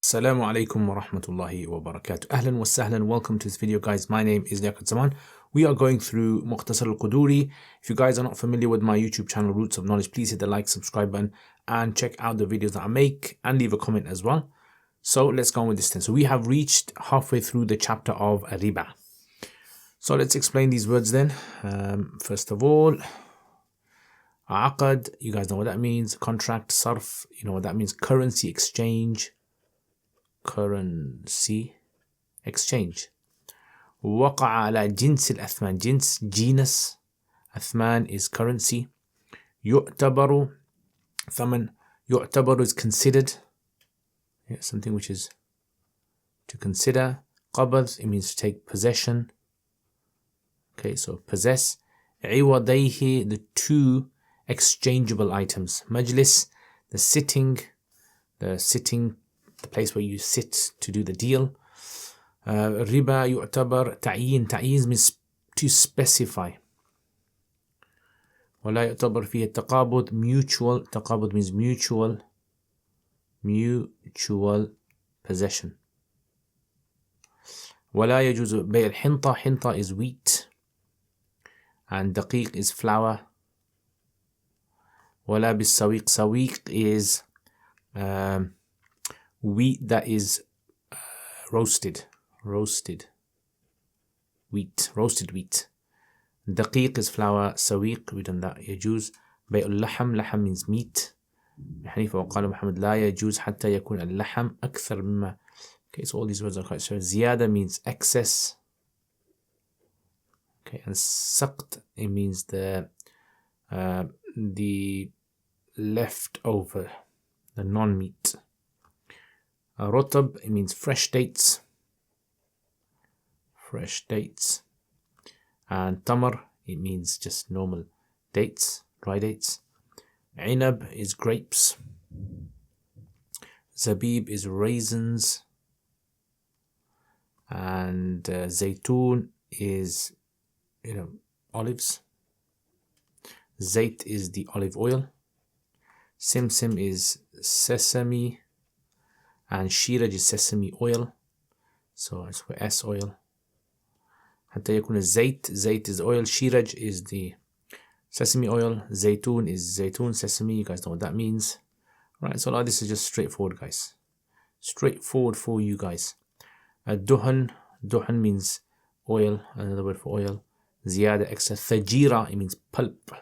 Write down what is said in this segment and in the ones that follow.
Assalamu alaikum wa rahmatullahi wa barakatuh. Ahlan wa sahlan. Welcome to this video, guys. My name is Liaquat. We are going through Mukhtasar al-Qudoori. If you guys are not familiar with my YouTube channel, Roots of Knowledge, please hit the like, subscribe button, and check out the videos that I make, and leave a comment as well. So let's go on with this then. So we have reached halfway through the chapter of Riba. So let's explain these words then. First of all, Aqad, you guys know what that means. Contract, Sarf, you know what that means. Currency exchange. Currency exchange. وقع على جنس الأثمان. جنس, genus. أثمان is currency. يعتبر, ثمن. يعتبر is considered. Yeah, something which is to consider. قبض, it means to take possession. Okay, so possess. عوضيه, the two exchangeable items. Majlis, the sitting, the place where you sit to do the deal. Riba يعتبر تعيين. تعيين means to specify. ولا يعتبر فيه التقابض. Mutual. تقابض means mutual possession. ولا يجوز بيع الحنطة. حنطة is wheat, and دقيق is flour. ولا بالسويق. سويق is wheat that is roasted wheat. دقيق is flour. سويق, we done that. يجوز بيع اللحم. لحم means meat. حنيفة وقال محمد لا يجوز حتى يكون اللحم أكثر مما. Okay, so all these words are quite short. زيادة means excess. Okay, and سقط, it means the leftover, the non-meat. Rotab, it means fresh dates. And tamar, it means just normal dates, dry dates. Inab is grapes. Zabib is raisins. And zaytun is, olives. Zayt is the olive oil. Simsim is sesame. And shiraj is sesame oil. So it's for S oil. حتى يكون الزيت. Zayt is oil. Shiraj is the sesame oil. Zaytun is zaytun, sesame. You guys know what that means. Right, so this is just straightforward, guys. Straightforward for you guys. Duhan. Duhan means oil. Another word for oil. Ziyada, extra. Thajira, it means pulp.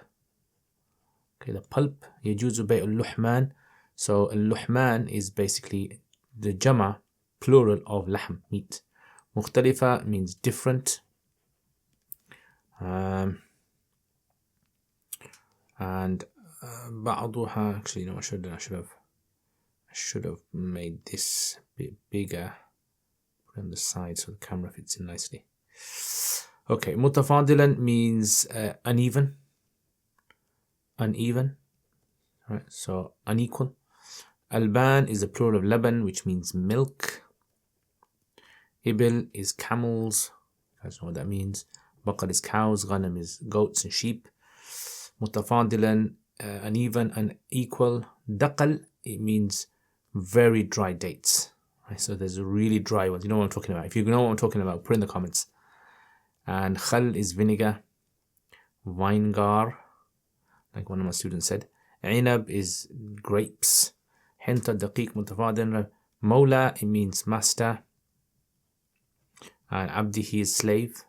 Okay, the pulp. يجوز بيع اللحمان. So اللحمان is basically the jama, plural of lahm, meat. مختلفة means different. And بعضها, actually, I should have made this a bit bigger. Put it on the side so the camera fits in nicely. Okay, متفاضلا means uneven. Right, so unequal. Alban is the plural of laban, which means milk. Ibil is camels. You guys know what that means. Baqar is cows. Ghanam is goats and sheep. Mutafadilan, uneven, unequal. Daqal, it means very dry dates. Right, so there's a really dry ones. You know what I'm talking about. If you know what I'm talking about, put in the comments. And khal is vinegar. Vinegar, like one of my students said. Inab is grapes. Hinta, daqiq, mutafadil. Mawla, it means master. And abdihi is slave.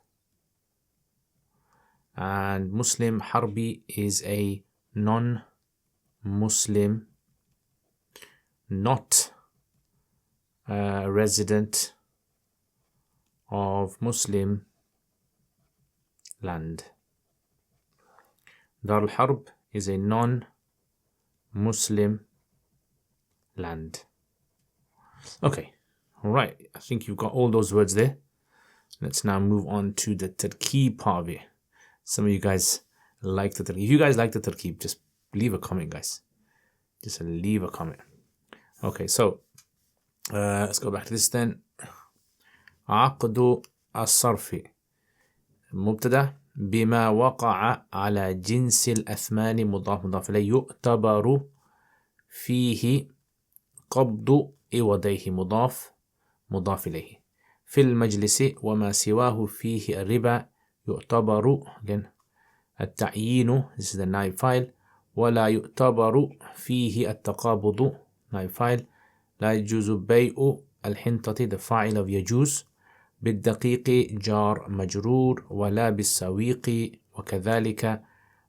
And Muslim, harbi is a non-Muslim, not a resident of Muslim land. Dar al-Harb is a non-Muslim land. Okay, all right. I think you've got all those words there. Let's now move on to the tarkeeb part of it. Some of you guys like the tarkeeb. If you guys like the tarkeeb, just leave a comment, guys. Just leave a comment. Okay, so let's go back to this then. عقد الصرف مبتدأ بما وقع على جنس الأثمان مضاف إليه يعتبر فيه قبض عوضيه مضاف إليه. في المجلس وما سواه فيه الربا يعتبر again التعيين this is the naive file ولا يعتبر فيه التقابض naive file لا يجوز بيع الحنطة the فاعل of يجوز بالدقيق جار مجرور ولا بالسويق وكذلك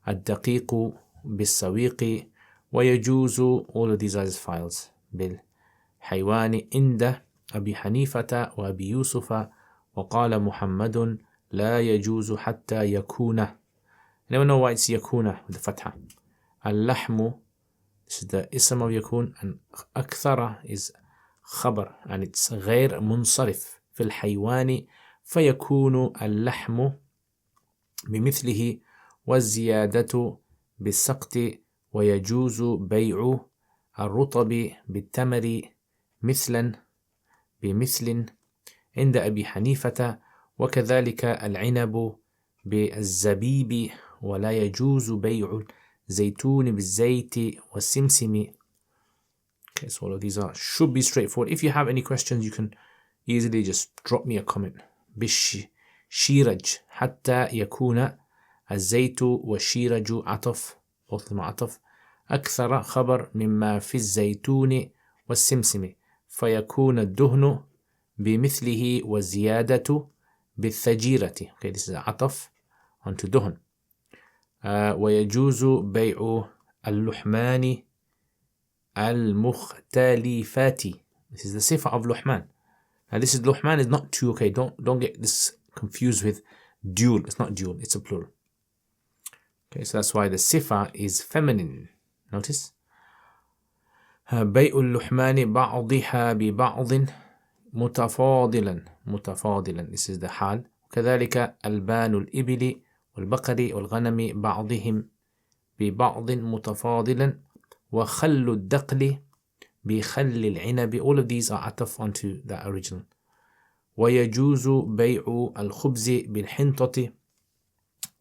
الدقيق بالسويق ويجوز all of these are files بالحيوان عند أبي حنيفة وأبي يوسف وقال محمد لا يجوز حتى يكون I never know why it's يكون with the فتحة اللحم this is the اسم of يكون and أكثر is خبر and it's غير منصرف في الحيوان فيكون اللحم بمثله والزيادة بالسقط ويجوز بيع الرطب بالتمر مثلا بمثل عند أبي حنيفة وكذلك العنب بالزبيب ولا يجوز بيع الزيتون بالزيت والسمسم. Okay, so all of these should be straightforward. If you have any questions, you can easily just drop me a comment. بالشيرج حتى يكون الزيت والشيرج عطف both of them عطف أكثر خبر مما في الزيتون والسمسم فيكون الدهن بمثله والزيادة بالثجيرة. Okay, this is عطف onto دهن. ويجوز بيع اللحمان المختلفات. This is the sifa of luhman. Now this is luhman is not two. Okay, don't get this confused with dual. It's not dual. It's a plural. Okay, so that's why the sifa is feminine. Notice. بيع اللحمان بعضها ببعض متفاضلا. This is the حال. كذلك ألبان الإبل والبقر والغنم بعضهم ببعض متفاضلا وخل الدقل بخل العنب. All of these are عطف onto the original. ويجوز بيع الخبز بالحنطة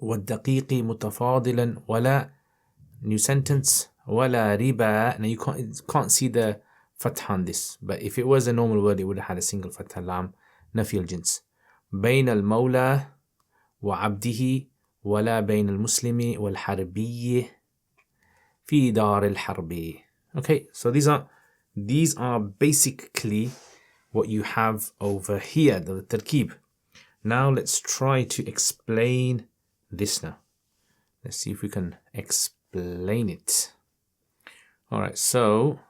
والدقيق متفاضلا ولا new sentence ولا ربا. Now you can't see the fatha on this, but if it was a normal word it would have had a single fatha lam نفي الجنس. بين المولى وعبده ولا بين المسلم والحربي في دار الحرب. Okay, so these are basically what you have over here, the tarkib. Now let's try to explain this now. Let's see if we can explain it. Alright, so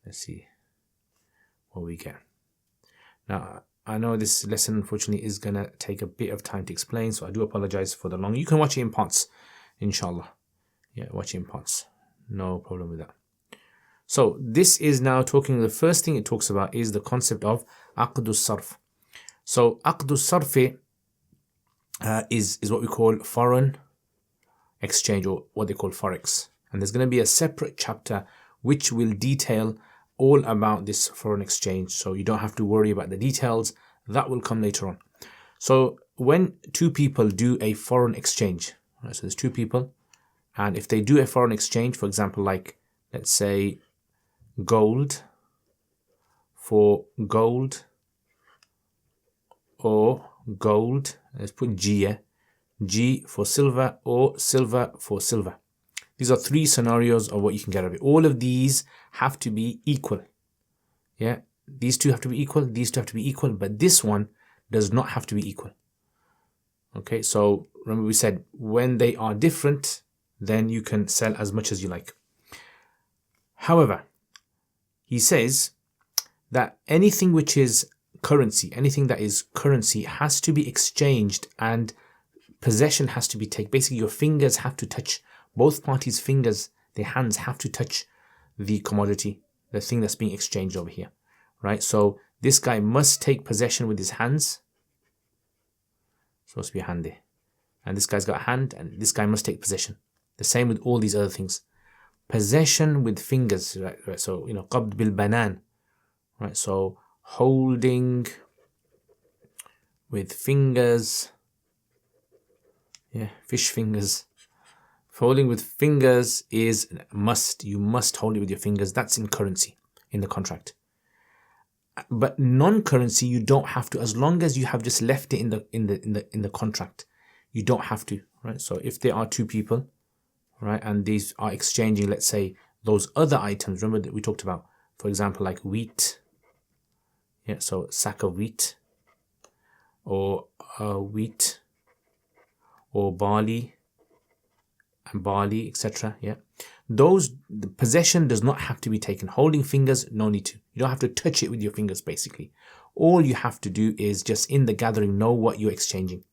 let's see what we get. Now, I know this lesson unfortunately is going to take a bit of time to explain, so I do apologize for the long. You can watch it in parts, inshallah. Yeah, watch it in parts. No problem with that. So this is now talking, the first thing it talks about is the concept of aqdu sarf. So aqdu sarf is what we call foreign exchange, or what they call forex. And there's going to be a separate chapter which will detail all about this foreign exchange, so you don't have to worry about the details. That will come later on. So when two people do a foreign exchange, right, so there's two people, and if they do a foreign exchange, for example, like let's say gold for gold, or gold, let's put G here, G for silver, or silver for silver. These are three scenarios of what you can get out of it. All of these have to be equal. Yeah, these two have to be equal, these two have to be equal, but this one does not have to be equal. Okay, so remember we said when they are different, then you can sell as much as you like. However, he says that anything which is currency, anything that is currency has to be exchanged and possession has to be taken. Basically, your fingers have to touch, both parties' fingers, their hands have to touch the commodity, the thing that's being exchanged over here, right? So this guy must take possession with his hands. Supposed to be a hand there. And this guy's got a hand, and this guy must take possession. The same with all these other things. Possession with fingers, right? So, qabd bil banan, right? So holding with fingers, yeah, fish fingers. Holding with fingers is must. You must hold it with your fingers. That's in currency. in the contract. But non-currency, you don't have to, as long as you have just left it in the contract. You don't have to, right? So if there are two people, right, and these are exchanging, let's say, those other items, remember that we talked about, for example, like wheat, yeah, so sack of wheat, or wheat, or barley, and barley, etc. Yeah, the possession does not have to be taken. Holding fingers, no need to. You don't have to touch it with your fingers, basically. All you have to do is just in the gathering know what you're exchanging,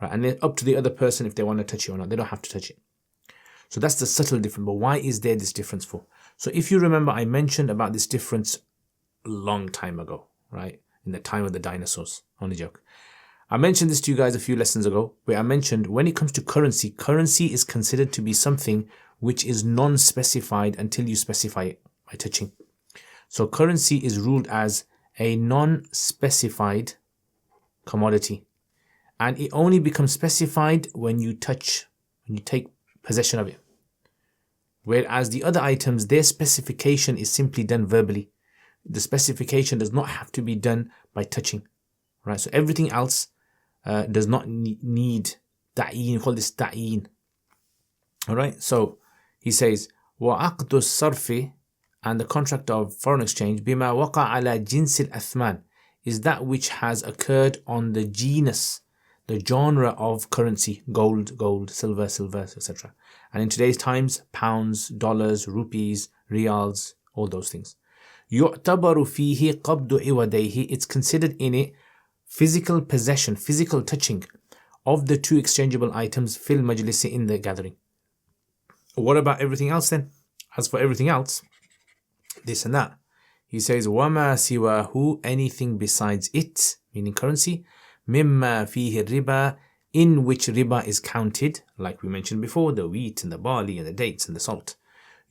right? And then up to the other person if they want to touch it or not. They don't have to touch it. So that's the subtle difference. But why is there this difference for? So if you remember, I mentioned about this difference a long time ago, right? In the time of the dinosaurs. Only joke. I mentioned this to you guys a few lessons ago, where I mentioned when it comes to currency, currency is considered to be something which is non-specified until you specify it by touching. So currency is ruled as a non-specified commodity. And it only becomes specified when you touch, when you take possession of it. Whereas the other items, their specification is simply done verbally. The specification does not have to be done by touching, right? So everything else does not need ta'yin. We call this ta'yin. All right. So he says, وَعَقْدُ الصَّرْفِ, and the contract of foreign exchange, بِمَا وَقَعَ عَلَى جِنْسِ الْأَثْمَانِ, is that which has occurred on the genus, the genre of currency, gold, silver, etc. And in today's times, pounds, dollars, rupees, riyals, all those things. يُعْتَبَرُ فِيهِ قَبْضُ عِوَدَيْهِ, it's considered in it physical possession, physical touching of the two exchangeable items, fil majlisi, in the gathering. What about everything else then? As for everything else, this and that, he says, وَمَا سِوَاهُ, anything besides it, meaning currency, مِمَّا فِيهِ الرِّبَى, in which riba is counted, like we mentioned before, the wheat and the barley and the dates and the salt.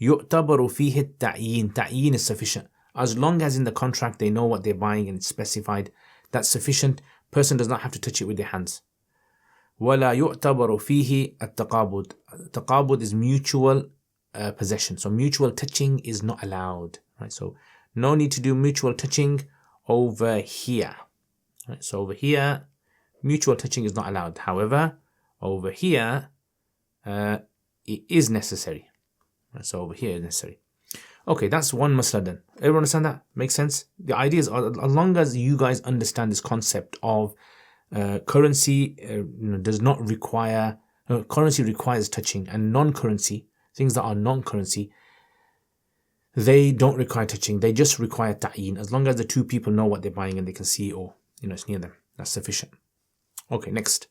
يُعْتَبَرُ فِيهِ التَّعْيِينَ, ta'yin is sufficient. As long as in the contract they know what they're buying and it's specified, that's sufficient. Person does not have to touch it with their hands. وَلَا يُعْتَبَرُ فِيهِ التَّقَابُض. Taqabud is mutual possession. So mutual touching is not allowed. Right? So no need to do mutual touching over here. Right? So over here, mutual touching is not allowed. However, over here, it is necessary. Right? So over here is necessary. Okay, that's one masla done. Everyone understand that? Makes sense? The idea is, as long as you guys understand this concept of currency does not require, currency requires touching, and non-currency, things that are non-currency, they don't require touching. They just require ta'yin. As long as the two people know what they're buying and they can see, or it's near them, that's sufficient. Okay, next.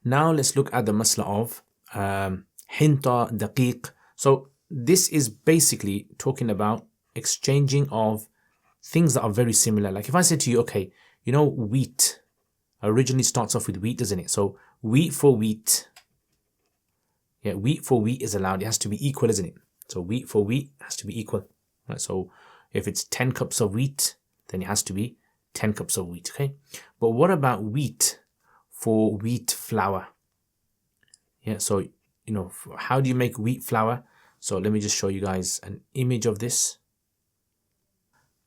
Now let's look at the masla of hinta daqiq. So this is basically talking about exchanging of things that are very similar. Like if I said to you, okay, wheat originally starts off with wheat, doesn't it? So wheat for wheat. Yeah, wheat for wheat is allowed. It has to be equal, isn't it? So wheat for wheat has to be equal. Right? So if it's 10 cups of wheat, then it has to be 10 cups of wheat. Okay. But what about wheat for wheat flour? Yeah. So, how do you make wheat flour? So let me just show you guys an image of this.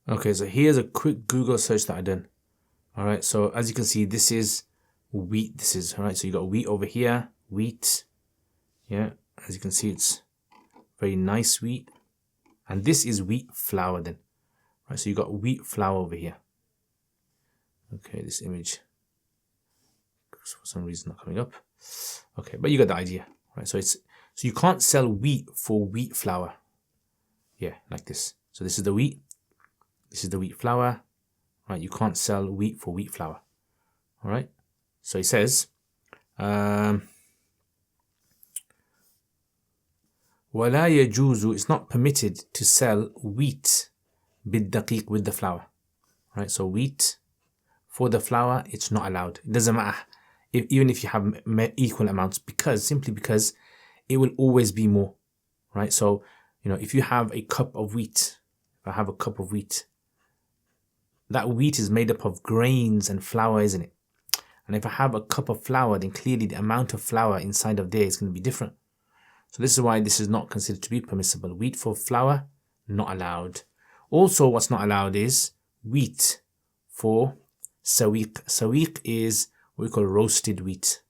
Okay, so here's a quick Google search that I done. All right, so as you can see, this is wheat. All right, so you got wheat over here, wheat. Yeah, as you can see, it's very nice wheat. And this is wheat flour then. All right, so you got wheat flour over here. Okay, this image, for some reason, not coming up. Okay, but you got the idea. Right, so you can't sell wheat for wheat flour. Yeah, like this. So this is the wheat. This is the wheat flour. Right, you can't sell wheat for wheat flour. All right. So he says, وَلَا يَجُوزُ, it's not permitted to sell wheat بِالدَّقِيق, with the flour. Right, so wheat for the flour, it's not allowed. It doesn't matter, even if you have equal amounts, simply because it will always be more, right? So, if you have a cup of wheat, if I have a cup of wheat, that wheat is made up of grains and flour, isn't it? And if I have a cup of flour, then clearly the amount of flour inside of there is going to be different. So this is why this is not considered to be permissible. Wheat for flour, not allowed. Also, what's not allowed is wheat for sawiq. Sawiq is what we call roasted wheat.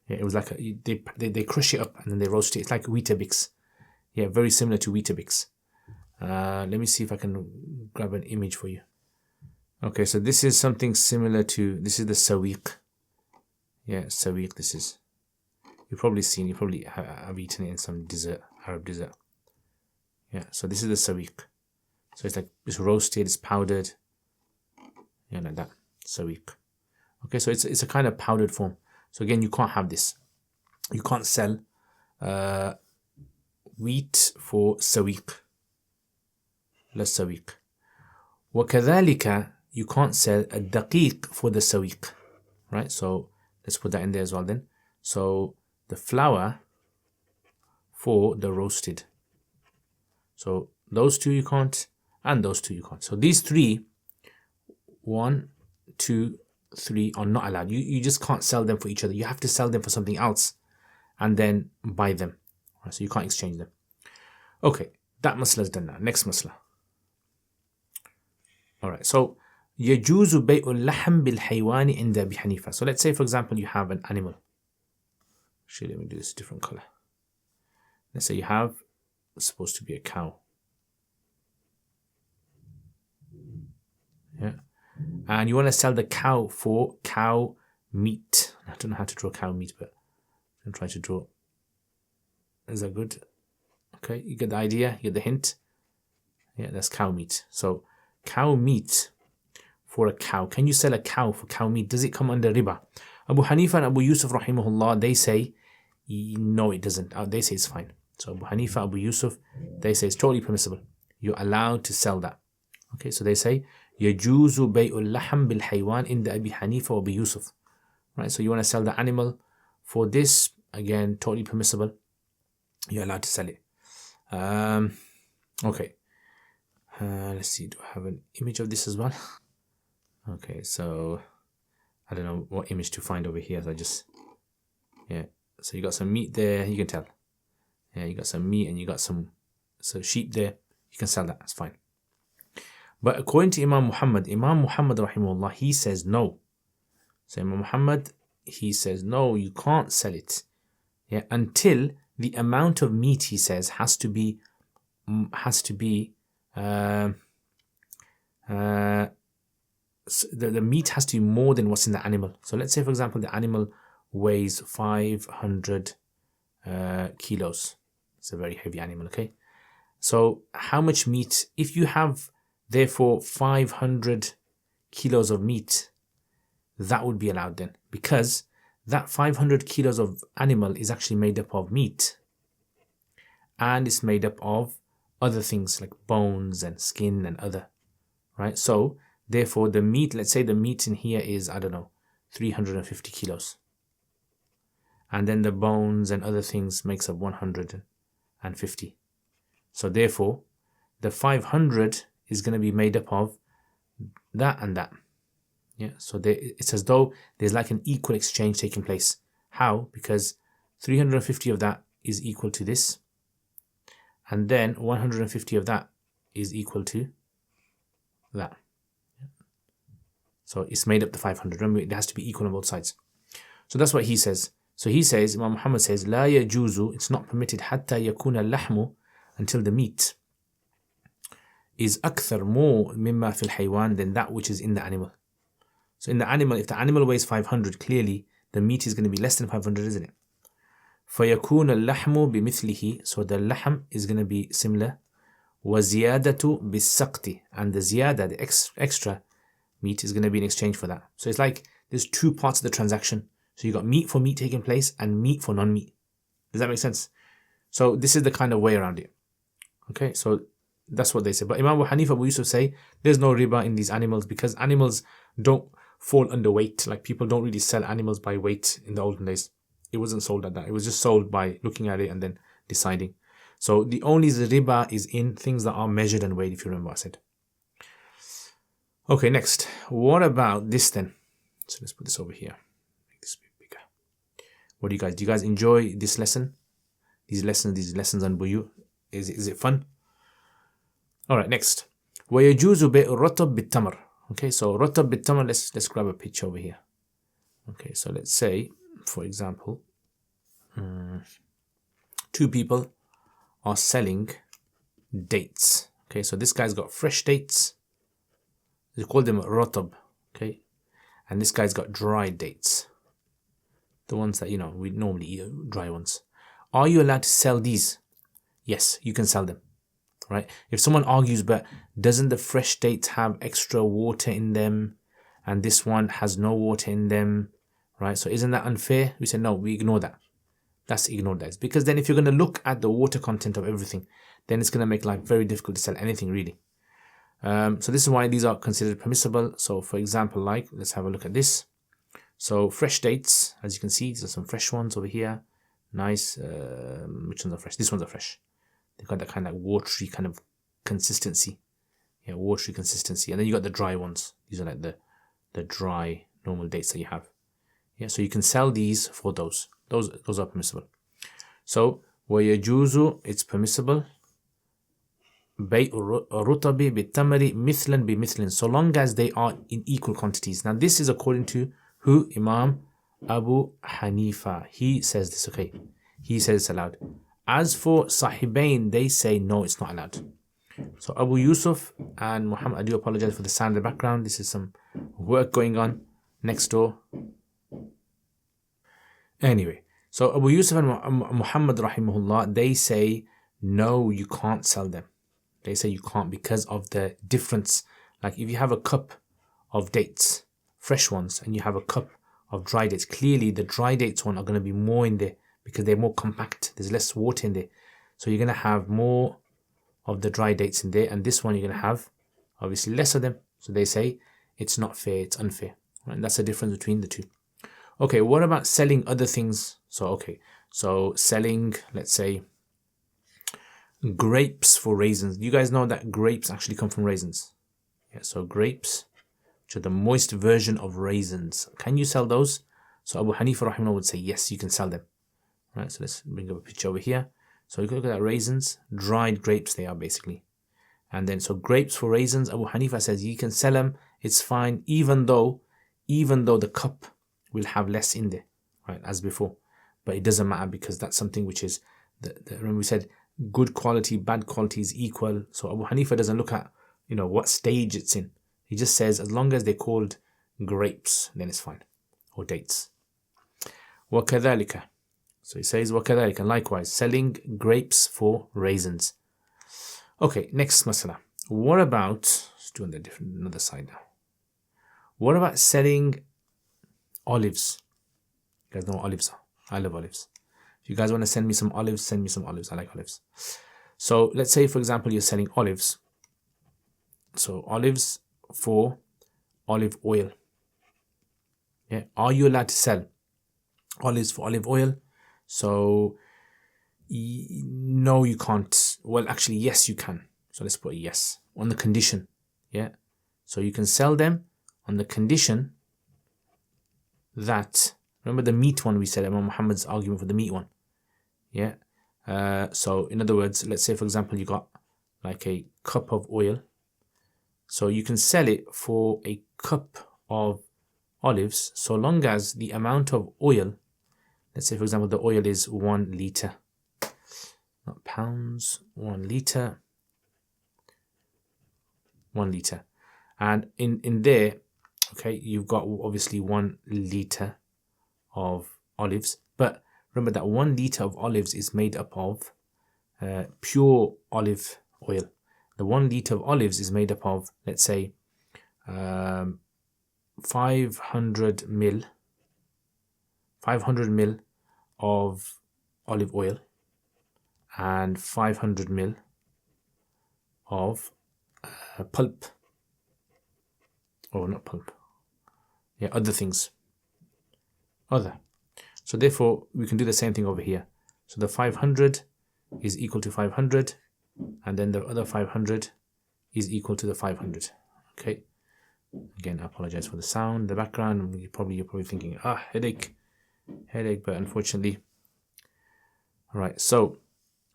Yeah, it was like they crush it up and then they roast it. It's like Weetabix. Yeah, very similar to Weetabix. Let me see if I can grab an image for you. Okay, so this is something similar to, this is the sawiq. Yeah, sawiq this is. You've probably seen, you probably have eaten it in some dessert, Arab dessert. Yeah, so this is the sawiq. So it's like, it's roasted, it's powdered. Yeah, like that, sawiq. Okay, so it's a kind of powdered form. So again, you can't have this. You can't sell wheat for sawiq. La sawiq. وكذلك you can't sell a daqiq for the sawiq. Right, so let's put that in there as well then. So the flour for the roasted. So those two you can't, and those two you can't. So these three, 1, 2, 3 are not allowed. You just can't sell them for each other. You have to sell them for something else and then buy them. Right, so you can't exchange them. Okay, that masla is done now. Next masla. Alright, so يجوز بيع اللحم بالحيوان عند أبي حنيفة. So let's say for example you have an animal. Actually, let me do this different color. Let's say you have, it's supposed to be a cow. Yeah. And you want to sell the cow for cow meat. I don't know how to draw cow meat, but I'm trying to draw. Is that good? Okay, you get the idea, you get the hint. Yeah, that's cow meat. So cow meat for a cow. Can you sell a cow for cow meat? Does it come under riba? Abu Hanifa and Abu Yusuf rahimahullah, they say no, it doesn't. They say it's fine. So Abu Hanifa, Abu Yusuf, they say it's totally permissible. You're allowed to sell that. Okay, so they say يجوز بيع اللحم بالحيوان عند أبي حنيفة وأبي يوسف. Right, so you want to sell the animal for this, again, totally permissible. You're allowed to sell it. Okay. Let's see, do I have an image of this as well? Okay, so I don't know what image to find over here. So I just, yeah. So you got some meat there, you can tell. Yeah, you got some meat and you got some sheep there. You can sell that, that's fine. But according to Imam Muhammad rahimahullah, he says no. So Imam Muhammad, he says no, you can't sell it. Yeah, until the amount of meat, he says, the meat has to be more than what's in the animal. So let's say, for example, the animal weighs 500 kilos. It's a very heavy animal, okay? So how much meat, if you have therefore 500 kilos of meat, that would be allowed then, because that 500 kilos of animal is actually made up of meat, and it's made up of other things like bones and skin and other, right? So therefore the meat, let's say the meat in here is, I don't know, 350 kilos, and then the bones and other things makes up 150. So therefore the 500 is going to be made up of that and that. Yeah, so it's as though there's like an equal exchange taking place. How? Because 350 of that is equal to this, and then 150 of that is equal to that. So it's made up the 500. Remember, it has to be equal on both sides. So that's what he says. So he says, Imam Muhammad says, لا يجوز, it's not permitted, حتى يكون اللحم, until the meat is أكثر, more, مما في الحيوان, than that which is in the animal. So in the animal, if the animal weighs 500, clearly the meat is going to be less than 500, isn't it? فيكون اللحم بمثله, so the lahm is going to be similar. وزيادة بالسقط, and the ziyada, the extra meat, is going to be in exchange for that. So it's like there's two parts of the transaction. So you got meat for meat taking place and meat for non-meat. Does that make sense? So this is the kind of way around it. Okay, so that's what they say. But Imam Abu Hanifa, Abu Yusuf say there's no riba in these animals, because animals don't fall under weight. Like, people don't really sell animals by weight in the olden days. It wasn't sold at that. It was just sold by looking at it and then deciding. So the only riba is in things that are measured and weighed, if you remember what I said. Okay, next. What about this then? So let's put this over here. Make this a bit bigger. What do you guys enjoy this lesson? These lessons on buyu? Is it fun? All right, next. وَيَجُوزُ بَيْعُ الرَّطَبِ بِالتَّمْرِ. Okay, so ratab bit-tamr, let's grab a picture over here. Okay, so let's say, for example, two people are selling dates. Okay, so this guy's got fresh dates. They call them ratab. Okay, and this guy's got dry dates. The ones that, we normally eat, dry ones. Are you allowed to sell these? Yes, you can sell them. Right? If someone argues, but doesn't the fresh dates have extra water in them and this one has no water in them, right? So isn't that unfair? We say no, we ignore that. That's ignored that. Because then if you're going to look at the water content of everything, then it's going to make life very difficult to sell anything really. So this is why these are considered permissible. So for example, like, let's have a look at this. So fresh dates, as you can see, these are some fresh ones over here. Nice. Which ones are fresh? These ones are fresh. They've got that kind of watery kind of consistency. Yeah, watery consistency. And then you got the dry ones. These are like the dry normal dates that you have. Yeah, so you can sell these for those. Those are permissible. So وَيَجُوزُ, it's permissible. بَيْءُ الرُّطَبِ بِالتَّمْرِ مِثْلًا بِمِثْلٍ, so long as they are in equal quantities. Now this is according to who? Imam Abu Hanifa. He says this, okay. He says it's allowed. As for Sahibain, they say no, it's not allowed. So Abu Yusuf and Muhammad, I do apologize for the sound in the background. This is some work going on next door. Anyway, so Abu Yusuf and Muhammad rahimahullah, they say no, you can't sell them. They say you can't because of the difference. Like if you have a cup of dates, fresh ones, and you have a cup of dry dates, clearly the dry dates one are going to be more in there because they're more compact. There's less water in there. So you're going to have more of the dry dates in there, and this one you're going to have obviously less of them. So they say it's not fair, it's unfair. And that's the difference between the two. Okay, what about selling other things? So selling, let's say, grapes for raisins. You guys know that grapes actually come from raisins. Yeah, so grapes, which are the moist version of raisins. Can you sell those? So Abu Hanifa rahimahullah would say yes, you can sell them. Right, so let's bring up a picture over here. So you can look at that, raisins, dried grapes they are basically. And then so grapes for raisins, Abu Hanifa says you can sell them, it's fine, even though the cup will have less in there, right, as before. But it doesn't matter because that's something which is, remember we said good quality, bad quality is equal. So Abu Hanifa doesn't look at, what stage it's in. He just says as long as they're called grapes, then it's fine, or dates. وَكَذَلِكَ, so he says وَكَذَلِكَ, likewise, selling grapes for raisins. Okay, next masala. What about, let's do another side now. What about selling olives? You guys know what olives are? I love olives. If you guys want to send me some olives, send me some olives. I like olives. So let's say, for example, you're selling olives. So olives for olive oil. Yeah, are you allowed to sell olives for olive oil? So no, you can't. Well, actually, yes, you can. So let's put a yes on the condition. Yeah, so you can sell them on the condition that, remember the meat one we said, Imam Muhammad's argument for the meat one. Yeah. So in other words, let's say for example you got like a cup of oil. So you can sell it for a cup of olives so long as the amount of oil, let's say for example the oil is 1 liter. Not pounds, 1 liter. 1 liter. And in there, okay, you've got obviously 1 liter of olives. But remember that 1 liter of olives is made up of pure olive oil. The 1 liter of olives is made up of, let's say, 500 mil of olive oil and 500 mil of pulp. Or not pulp. Yeah, other things. So therefore, we can do the same thing over here. So the 500 is equal to 500, and then the other 500 is equal to the 500. Okay. Again, I apologize for the sound in the background. You're probably thinking, headache, but unfortunately. All right. So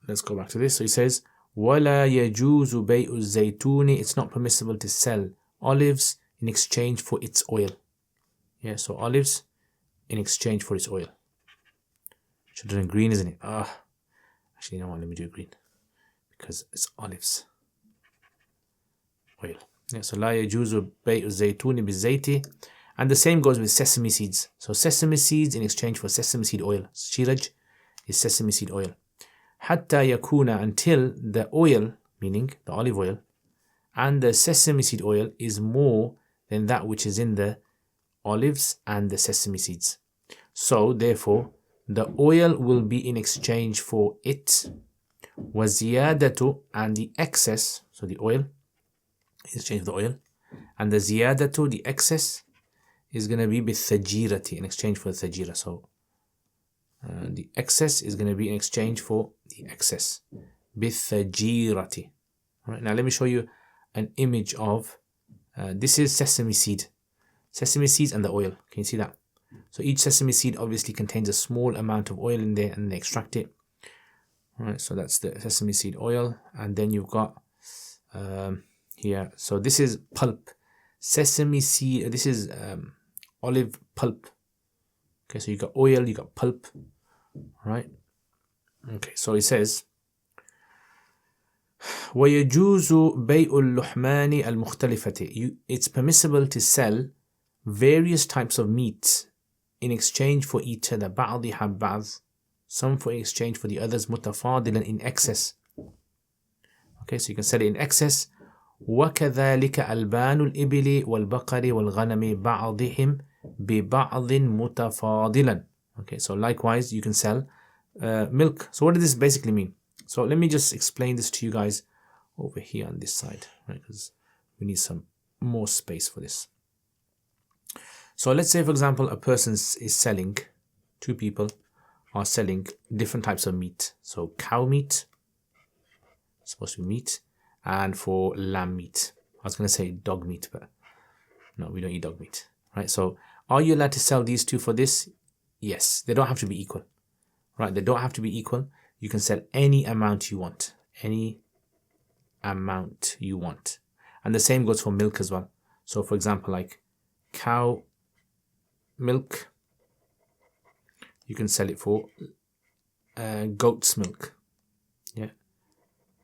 let's go back to this. So he says, وَلَا يَجُوزُ بَيْءُ الزَّيْتُونِ. It's not permissible to sell olives in exchange for its oil. Yeah, so olives in exchange for its oil. Should have done green, isn't it? Actually, you know what? Let me do green because it's olives. Oil. Yeah, so لا يجوز بيع الزيتون بالزيت. And the same goes with sesame seeds. So sesame seeds in exchange for sesame seed oil. Shiraj is sesame seed oil. حتى يكون, until the oil, meaning the olive oil, and the sesame seed oil is more than that which is in the olives and the sesame seeds. So therefore, the oil will be in exchange for it. وَزِيَادَةُ, and the excess, so the oil, in exchange for the oil, and the ziyadatu, the excess, is going to be بالثجيرة, in exchange for the thajira. So the excess is going to be in exchange for the excess. بالثجيرة. Alright, now let me show you an image of, this is sesame seed. Sesame seeds and the oil. Can you see that? So each sesame seed obviously contains a small amount of oil in there and they extract it. Alright, so that's the sesame seed oil. And then you've got here, so this is pulp. Sesame seed, this is olive pulp. Okay, so you got oil, you got pulp. Right? Okay, so it says وَيَجُوزُ بَيْءُ اللُّحْمَانِ الْمُخْتَلِفَةِ. It's permissible to sell various types of meat in exchange for each other. بَعْضِهَا بَعْض, some for exchange for the others. مُتَفَاضِلًا, in excess. Okay, so you can sell it in excess. وَكَذَلِكَ أَلْبَانُ الْإِبِلِ وَالْبَقَرِ وَالْغَنَمِ بَعْضِهِمْ بِبَعْضٍ مُتَفَاضِلًا. Okay, so likewise you can sell milk. So what does this basically mean? So let me just explain this to you guys over here on this side, right? Because we need some more space for this. So let's say, for example, a person is selling, two people are selling different types of meat. So cow meat, supposed to be meat, and for lamb meat. I was going to say dog meat, but no, we don't eat dog meat, right? So are you allowed to sell these two for this? Yes, they don't have to be equal, right? They don't have to be equal. You can sell any amount you want, any amount you want. And the same goes for milk as well. So for example, like cow milk, you can sell it for goat's milk. Yeah,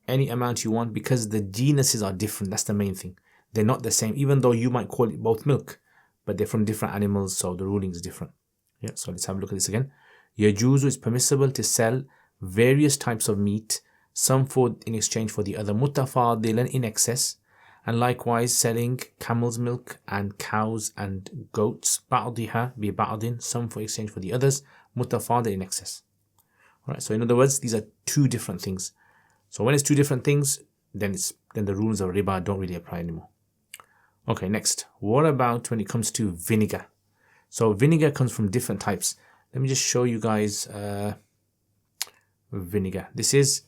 any amount you want, because the genuses are different. That's the main thing. They're not the same, even though you might call it both milk, but they're from different animals, so the ruling is different. Yeah, so let's have a look at this again. Yajuzu, is permissible to sell various types of meat, some for in exchange for the other. Mutafadilan, in excess. And likewise selling camel's milk and cows and goats. Ba'diha bi ba'din, some for exchange for the others. Mutafadil, in excess. Alright, so in other words, these are two different things. So when it's two different things, then the rules of riba don't really apply anymore. Okay, next. What about when it comes to vinegar? So vinegar comes from different types. Let me just show you guys vinegar. This is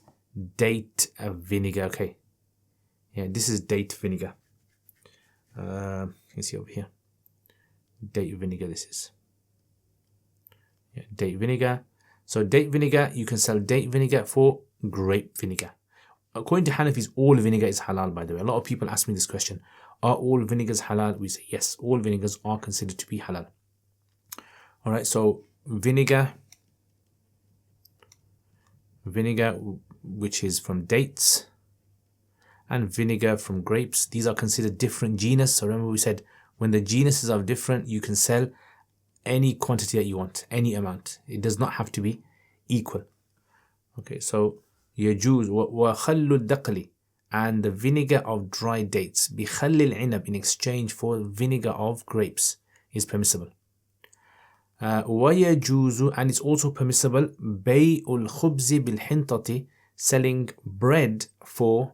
date vinegar. Okay. Yeah, this is date vinegar. You can see over here. Date vinegar, this is. Yeah, date vinegar. So date vinegar, you can sell date vinegar for grape vinegar. According to Hanafis, all vinegar is halal, by the way. A lot of people ask me this question. Are all vinegars halal? We say yes, all vinegars are considered to be halal. Alright, so vinegar which is from dates, and vinegar from grapes, these are considered different genus. So remember we said when the genuses are different, you can sell any quantity that you want, any amount. It does not have to be equal. Okay, so يجوز وخل الدقل, and the vinegar of dry dates, بخل العنب, in exchange for vinegar of grapes, is permissible. ويجوز, and it's also permissible, بيع الخبز بالحنطة, selling bread for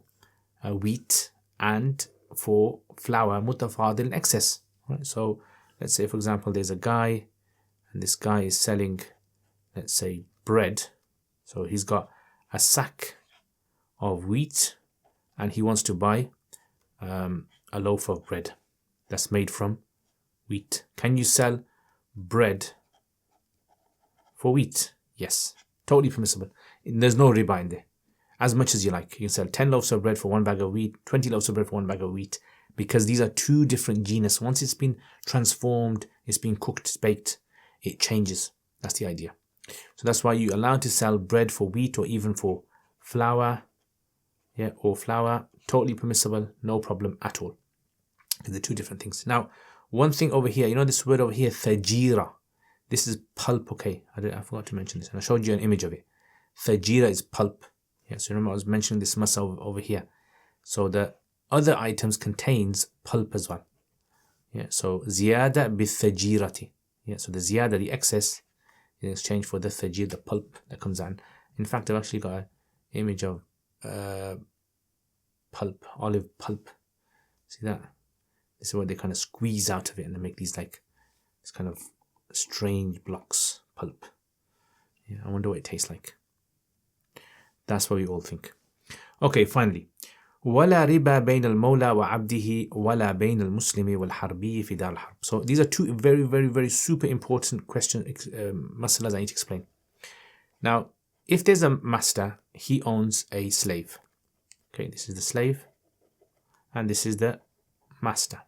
wheat and for flour, متفاضل, in excess. Right? So let's say, for example, there's a guy and this guy is selling, let's say, bread. So he's got a sack of wheat and he wants to buy a loaf of bread that's made from wheat. Can you sell bread for wheat? Yes, totally permissible. There's no riba in there. as much as you like. You can sell 10 loaves of bread for 1 bag of wheat, 20 loaves of bread for 1 bag of wheat, because these are two different genus. Once it's been transformed, it's been cooked, it's baked, it changes. That's the idea. So that's why you're allowed to sell bread for wheat or even for flour, or flour, totally permissible, no problem at all. They're two different things. Now, one thing over here, you know this word over here, thajira. This is pulp, okay? I forgot to mention this, and I showed you an image of it. Thajira is pulp. Yeah, so remember I was mentioning this masa over here. So the other items contains pulp as well. Yeah, so ziyada bithajirati. Yeah, so the ziyada, the excess, in exchange for the thajir, the pulp that comes in. In fact, I've actually got an image of pulp, olive pulp. See that? This is what they kind of squeeze out of it and they make these like this kind of strange blocks, pulp. Yeah, I wonder what it tastes like. That's what we all think. Okay, finally. ولا ربا بين المولى وعبده ولا بين المسلم والحربي في دار الحرب. So these are two very, very, very super important questions, masalas I need to explain. Now, if there's a master, he owns a slave. Okay, this is the slave and this is the master.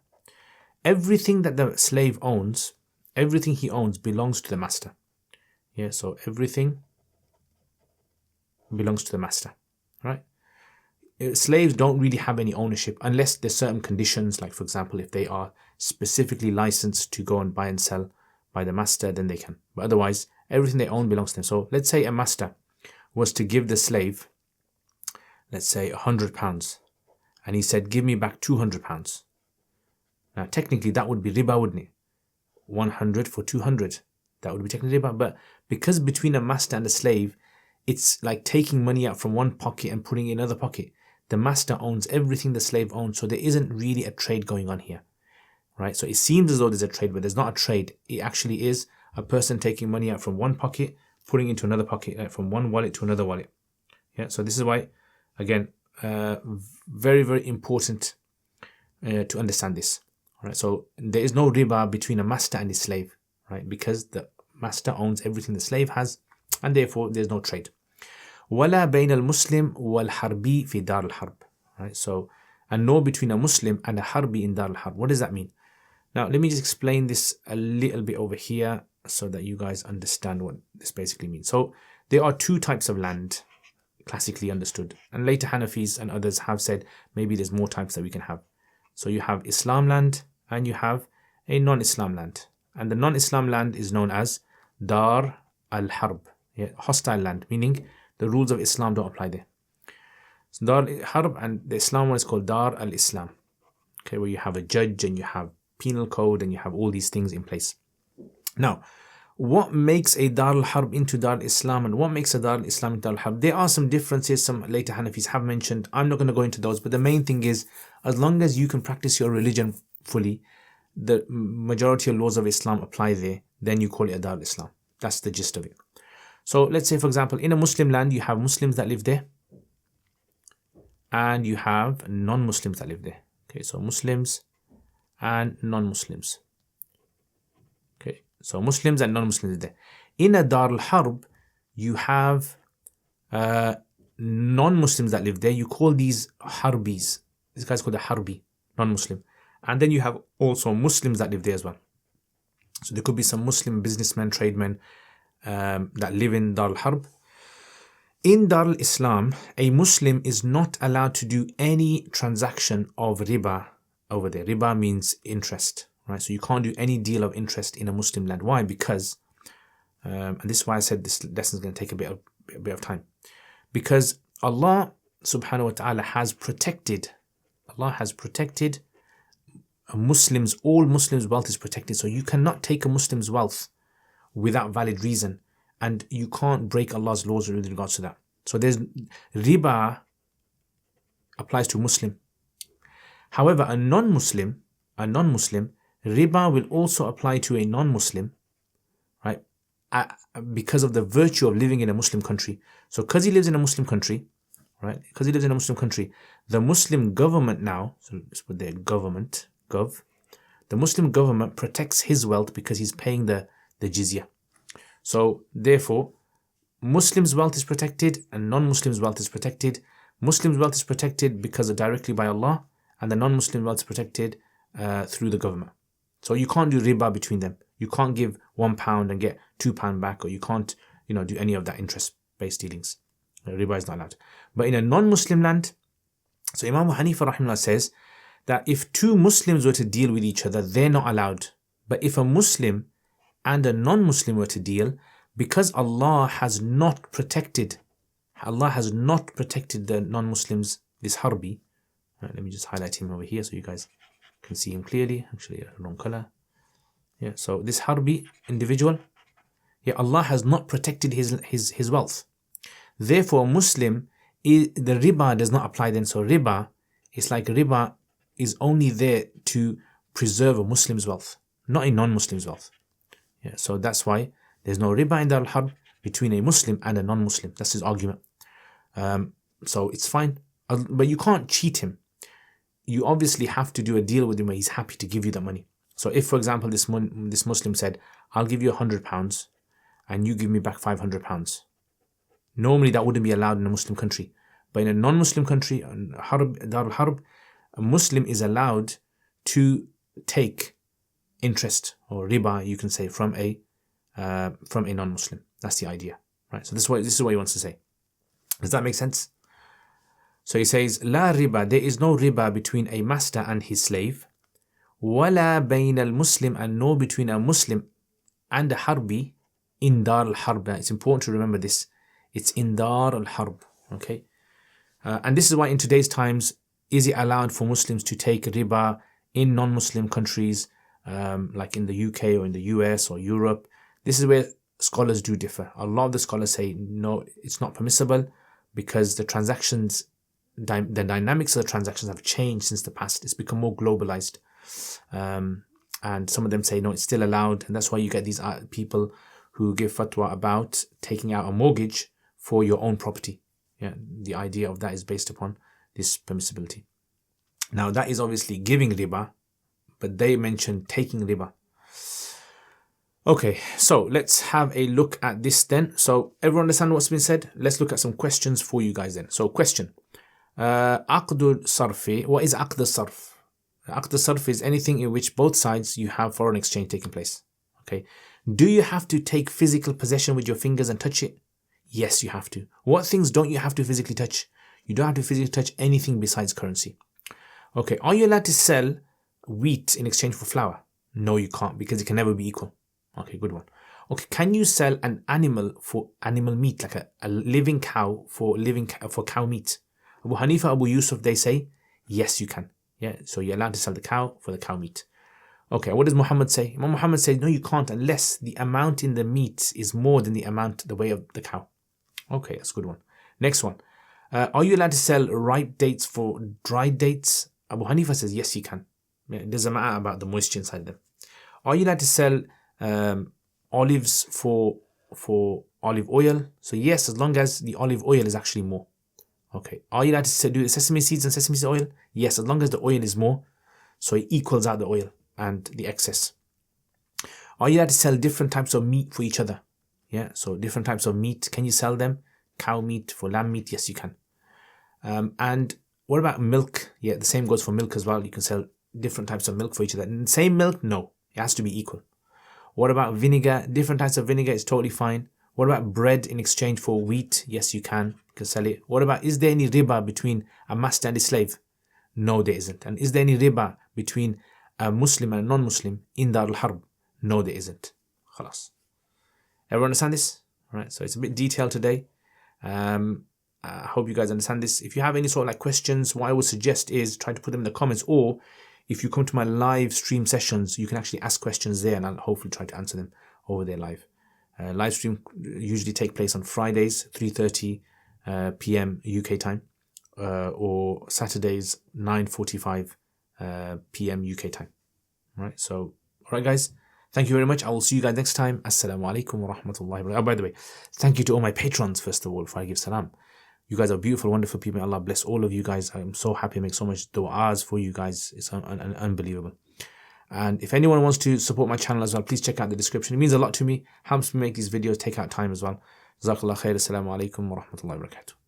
Everything that the slave owns, everything he owns belongs to the master. Yeah, so everything belongs to the master, right? Slaves don't really have any ownership unless there's certain conditions, like for example, if they are specifically licensed to go and buy and sell by the master, then they can. But otherwise, everything they own belongs to them. So let's say a master was to give the slave, let's say £100, and he said, give me back £200. Now, technically, that would be riba, wouldn't it? 100 for 200. That would be technically riba. But because between a master and a slave, it's like taking money out from one pocket and putting it in another pocket. The master owns everything the slave owns, so there isn't really a trade going on here, right? So it seems as though there's a trade, but there's not a trade. It actually is a person taking money out from one pocket, putting it into another pocket, like from one wallet to another wallet. Yeah, so this is why, again, very, very important to understand this. All right, so there is no riba between a master and his slave, right? Because the master owns everything the slave has, and therefore there's no trade. وَلَا بَيْنَ الْمُسْلِمِ وَالْحَرْبِي فِي دَارِ الْحَرْبِ. Right, so, and no between a Muslim and a Harbi in Dar al-Harb. What does that mean? Now, let me just explain this a little bit over here so that you guys understand what this basically means. So, there are two types of land, classically understood. And later Hanafis and others have said maybe there's more types that we can have. So, you have Islam land and you have a non-Islam land. And the non-Islam land is known as Dar al-Harb, hostile land, meaning the rules of Islam don't apply there. So Dar al-Harb, and the Islam one is called Dar al-Islam. Okay, where you have a judge and you have penal code and you have all these things in place. Now, what makes a Dar al-Harb into Dar al-Islam and what makes a Dar al-Islam into Dar al-Harb? There are some differences, some later Hanafis have mentioned. I'm not going to go into those, but the main thing is, as long as you can practice your religion fully, the majority of laws of Islam apply there, then you call it a Dar al-Islam. That's the gist of it. So let's say, for example, in a Muslim land, you have Muslims that live there and you have non-Muslims that live there. Okay, so Muslims and non-Muslims. Okay, so Muslims and non-Muslims live there. In a Dar al-Harb, you have non-Muslims that live there. You call these Harbis. This guy's called a Harbi, non-Muslim. And then you have also Muslims that live there as well. So there could be some Muslim businessmen, tradesmen, that live in Dar al-Harb. In Dar al-Islam, a Muslim is not allowed to do any transaction of riba over there. Riba means interest, right? So you can't do any deal of interest in a Muslim land. Why? Because, and this is why I said this lesson is going to take a bit of time. Because Allah subhanahu wa ta'ala has protected Muslims, all Muslims' wealth is protected. So you cannot take a Muslim's wealth without valid reason, and you can't break Allah's laws with regards to that. So there's riba applies to Muslim. However, a non-Muslim, riba will also apply to a non-Muslim, right? Because of the virtue of living in a Muslim country. So because he lives in a Muslim country, right? Because he lives in a Muslim country, the Muslim government now, so let's put their government, the Muslim government protects his wealth because he's paying the jizya. So therefore, Muslims' wealth is protected and non-Muslims' wealth is protected. Muslims' wealth is protected because of directly by Allah, and the non-Muslim wealth is protected through the government. So you can't do riba between them. You can't give £1 and get £2 back, or you can't, do any of that interest-based dealings. Riba is not allowed. But in a non-Muslim land, so Imam Hanifa rahimahullah says that if two Muslims were to deal with each other, they're not allowed. But if a Muslim and a non-Muslim were to deal, because Allah has not protected the non-Muslims, this harbi. Right, let me just highlight him over here so you guys can see him clearly. Actually, wrong color. Yeah, so this harbi individual, Allah has not protected his wealth. Therefore, a Muslim, the riba does not apply then. So riba is only there to preserve a Muslim's wealth, not a non-Muslim's wealth. Yeah, so that's why there's no riba in the al-harb between a Muslim and a non-Muslim. That's his argument. So it's fine, but you can't cheat him. You obviously have to do a deal with him where he's happy to give you the money. So if, for example, this Muslim said, "I'll give you £100 and you give me back £500." Normally that wouldn't be allowed in a Muslim country. But in a non-Muslim country, Darul Harb, a Muslim is allowed to take interest or riba, you can say, from a non-Muslim. That's the idea, right? So this is what he wants to say. Does that make sense? So he says, La riba, there is no riba between a master and his slave. Wala bayn al-Muslim, and no between a Muslim and a harbi in Dar al-Harb. It's important to remember this. It's in Dar al-Harb, okay? And this is why in today's times, is it allowed for Muslims to take riba in non-Muslim countries, like in the UK or in the US or Europe? This is where scholars do differ. A lot of the scholars say, no, it's not permissible because the dynamics of the transactions have changed since the past. It's become more globalized. And some of them say, no, it's still allowed. And that's why you get these people who give fatwa about taking out a mortgage for your own property. Yeah, the idea of that is based upon this permissibility. Now, that is obviously giving riba, but they mention taking riba. Okay, so let's have a look at this then. So everyone understand what's been said? Let's look at some questions for you guys then. So question, Aqdul Sarfi, what is Aqd al-Sarf? Aqd al-Sarf is anything in which both sides you have foreign exchange taking place. Okay, do you have to take physical possession with your fingers and touch it? Yes, you have to. What things don't you have to physically touch? You don't have to physically touch anything besides currency. Okay, are you allowed to sell wheat in exchange for flour? No, you can't, because it can never be equal. Okay, good one. Okay, can you sell an animal for animal meat, like a living cow for cow meat? Abu Hanifa, Abu Yusuf, they say, yes, you can. Yeah, so you're allowed to sell the cow for the cow meat. Okay, what does Muhammad say? Imam Muhammad says, no, you can't unless the amount in the meat is more than the weight of the cow. Okay, that's a good one. Next one. Are you allowed to sell ripe dates for dried dates? Abu Hanifa says, yes, you can. Yeah, it doesn't matter about the moisture inside them. Are you allowed to sell olives for olive oil? So yes, as long as the olive oil is actually more. Okay. Are you allowed to do the sesame seeds and sesame seed oil? Yes, as long as the oil is more, so it equals out the oil and the excess. Are you allowed to sell different types of meat for each other? Yeah, so different types of meat, can you sell them? Cow meat for lamb meat? Yes, you can. And what about milk? Yeah, the same goes for milk as well. You can sell different types of milk for each other. And same milk? No, it has to be equal. What about vinegar? Different types of vinegar is totally fine. What about bread in exchange for wheat? Yes, you can sell it. What about, is there any riba between a master and a slave? No, there isn't. And is there any riba between a Muslim and a non-Muslim in Dar al-Harb? No, there isn't. Khalas. Everyone understand this? All right, so it's a bit detailed today. I hope you guys understand this. If you have any sort of like questions, what I would suggest is try to put them in the comments, or if you come to my live stream sessions, you can actually ask questions there and I'll hopefully try to answer them over there live. Live stream usually take place on Fridays, 3:30 p.m. UK time, or Saturdays, 9:45 p.m. UK time. All right, so, all right, guys. Thank you very much. I will see you guys next time. Assalamu alaikum wa rahmatullahi wa barakatuh. Oh, by the way, thank you to all my patrons, first of all, before I give salam. You guys are beautiful, wonderful people. Allah bless all of you guys. I'm so happy. I make so much du'as for you guys. It's unbelievable. And if anyone wants to support my channel as well, please check out the description. It means a lot to me. Helps me make these videos, take out time as well Jazakallah khair. Assalamu alaikum wa rahmatullahi wa barakatuh.